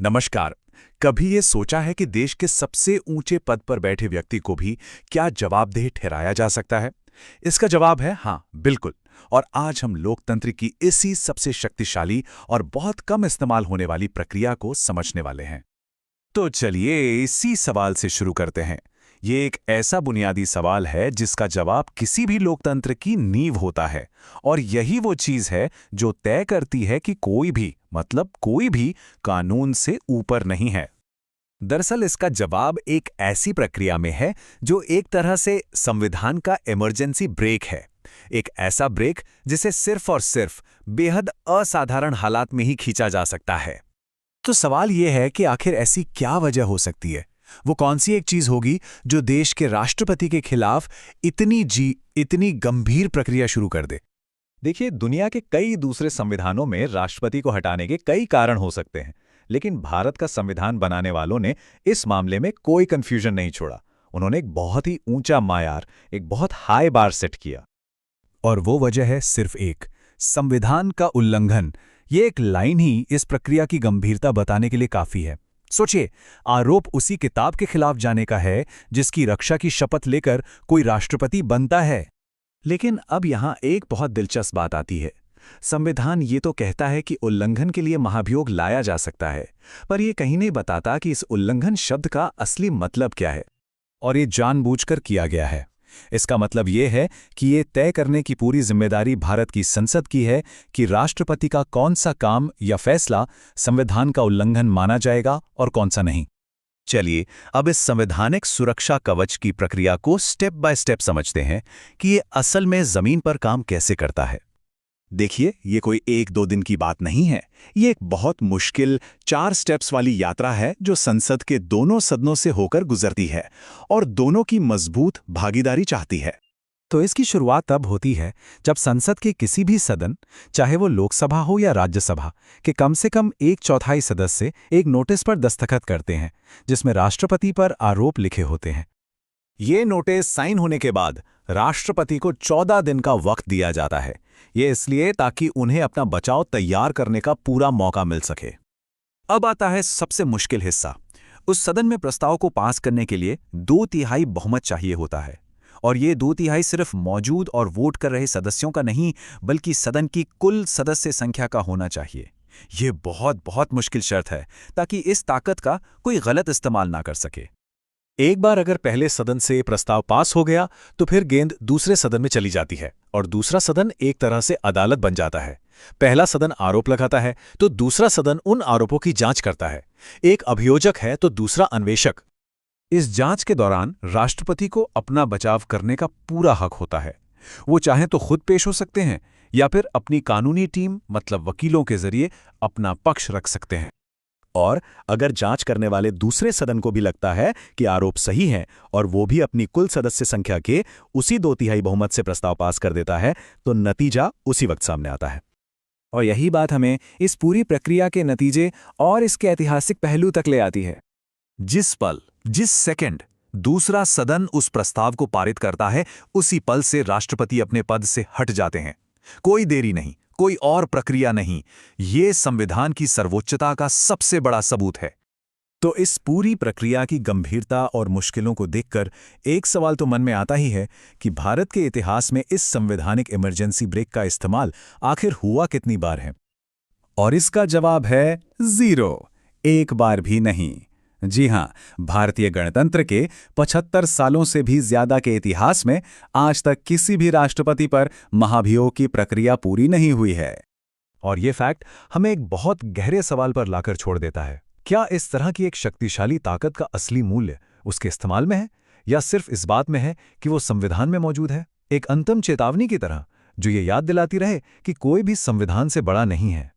नमस्कार। कभी ये सोचा है कि देश के सबसे ऊंचे पद पर बैठे व्यक्ति को भी क्या जवाबदेह ठहराया जा सकता है? इसका जवाब है हाँ, बिल्कुल। और आज हम लोकतंत्र की इसी सबसे शक्तिशाली और बहुत कम इस्तेमाल होने वाली प्रक्रिया को समझने वाले हैं। तो चलिए इसी सवाल से शुरू करते हैं। ये एक ऐसा बुनियादी सवाल है जिसका जवाब किसी भी लोकतंत्र की नींव होता है, और यही वो चीज है जो तय करती है कि कोई भी कानून से ऊपर नहीं है। दरअसल इसका जवाब एक ऐसी प्रक्रिया में है जो एक तरह से संविधान का इमरजेंसी ब्रेक है। एक ऐसा ब्रेक जिसे सिर्फ और सिर्फ बेहद असाधारण हालात में ही खींचा जा सकता है। तो सवाल यह है कि आखिर ऐसी क्या वजह हो सकती है? वो कौन सी एक चीज होगी जो देश के राष्ट्रपति के खिलाफ इतनी गंभीर प्रक्रिया शुरू कर दे? देखिए, दुनिया के कई दूसरे संविधानों में राष्ट्रपति को हटाने के कई कारण हो सकते हैं, लेकिन भारत का संविधान बनाने वालों ने इस मामले में कोई कंफ्यूजन नहीं छोड़ा। उन्होंने एक बहुत ही ऊंचा मायार, एक बहुत हाई बार सेट किया। और वो वजह है सिर्फ एक, संविधान का उल्लंघन। ये एक लाइन ही इस प्रक्रिया की गंभीरता बताने के लिए काफी है। सोचिए, आरोप उसी किताब के खिलाफ जाने का है जिसकी रक्षा की शपथ लेकर कोई राष्ट्रपति बनता है। लेकिन अब यहां एक बहुत दिलचस्प बात आती है। संविधान ये तो कहता है कि उल्लंघन के लिए महाभियोग लाया जा सकता है, पर यह कहीं नहीं बताता कि इस उल्लंघन शब्द का असली मतलब क्या है। और ये जानबूझकर किया गया है। इसका मतलब ये है कि ये तय करने की पूरी जिम्मेदारी भारत की संसद की है कि राष्ट्रपति का कौन सा काम या फैसला संविधान का उल्लंघन माना जाएगा और कौन सा नहीं। चलिए अब इस संवैधानिक सुरक्षा कवच की प्रक्रिया को स्टेप बाय स्टेप समझते हैं कि ये असल में जमीन पर काम कैसे करता है। देखिए, ये कोई एक दो दिन की बात नहीं है। ये एक बहुत मुश्किल 4 स्टेप्स वाली यात्रा है जो संसद के दोनों सदनों से होकर गुजरती है और दोनों की मजबूत भागीदारी चाहती है। तो इसकी शुरुआत तब होती है जब संसद के किसी भी सदन, चाहे वो लोकसभा हो या राज्यसभा, के कम से कम 1/4 सदस्य एक नोटिस पर दस्तखत करते हैं जिसमें राष्ट्रपति पर आरोप लिखे होते हैं। ये नोटिस साइन होने के बाद राष्ट्रपति को 14 दिन का वक्त दिया जाता है। ये इसलिए ताकि उन्हें अपना बचाव तैयार करने का पूरा मौका मिल सके। अब आता है सबसे मुश्किल हिस्सा। उस सदन में प्रस्ताव को पास करने के लिए 2/3 बहुमत चाहिए होता है, और ये 2/3 सिर्फ मौजूद और वोट कर रहे सदस्यों का नहीं, बल्कि सदन की कुल सदस्य संख्या का होना चाहिए। ये बहुत बहुत मुश्किल शर्त है ताकि इस ताकत का कोई गलत इस्तेमाल ना कर सके। एक बार अगर पहले सदन से प्रस्ताव पास हो गया तो फिर गेंद दूसरे सदन में चली जाती है और दूसरा सदन एक तरह से अदालत बन जाता है। पहला सदन आरोप लगाता है तो दूसरा सदन उन आरोपों की जांच करता है। एक अभियोजक है तो दूसरा अन्वेषक। इस जांच के दौरान राष्ट्रपति को अपना बचाव करने का पूरा हक होता है। वो चाहे तो खुद पेश हो सकते हैं या फिर अपनी कानूनी टीम मतलब वकीलों के जरिए अपना पक्ष रख सकते हैं। और अगर जांच करने वाले दूसरे सदन को भी लगता है कि आरोप सही है और वो भी अपनी कुल सदस्य संख्या के उसी 2/3 बहुमत से प्रस्ताव पास कर देता है, तो नतीजा उसी वक्त सामने आता है। और यही बात हमें इस पूरी प्रक्रिया के नतीजे और इसके ऐतिहासिक पहलू तक ले आती है। जिस पल, जिस सेकंड दूसरा सदन उस प्रस्ताव को पारित करता है, उसी पल से राष्ट्रपति अपने पद से हट जाते हैं। कोई देरी नहीं, कोई और प्रक्रिया नहीं। ये संविधान की सर्वोच्चता का सबसे बड़ा सबूत है। तो इस पूरी प्रक्रिया की गंभीरता और मुश्किलों को देखकर एक सवाल तो मन में आता ही है कि भारत के इतिहास में इस संवैधानिक इमरजेंसी ब्रेक का इस्तेमाल आखिर हुआ कितनी बार है? और इसका जवाब है 0, एक बार भी नहीं। जी हां, भारतीय गणतंत्र के 75 सालों से भी ज्यादा के इतिहास में आज तक किसी भी राष्ट्रपति पर महाभियोग की प्रक्रिया पूरी नहीं हुई है। और ये फैक्ट हमें एक बहुत गहरे सवाल पर लाकर छोड़ देता है। क्या इस तरह की एक शक्तिशाली ताकत का असली मूल्य उसके इस्तेमाल में है, या सिर्फ इस बात में है कि वो संविधान में मौजूद है, एक अंतिम चेतावनी की तरह जो ये याद दिलाती रहे कि कोई भी संविधान से बड़ा नहीं है?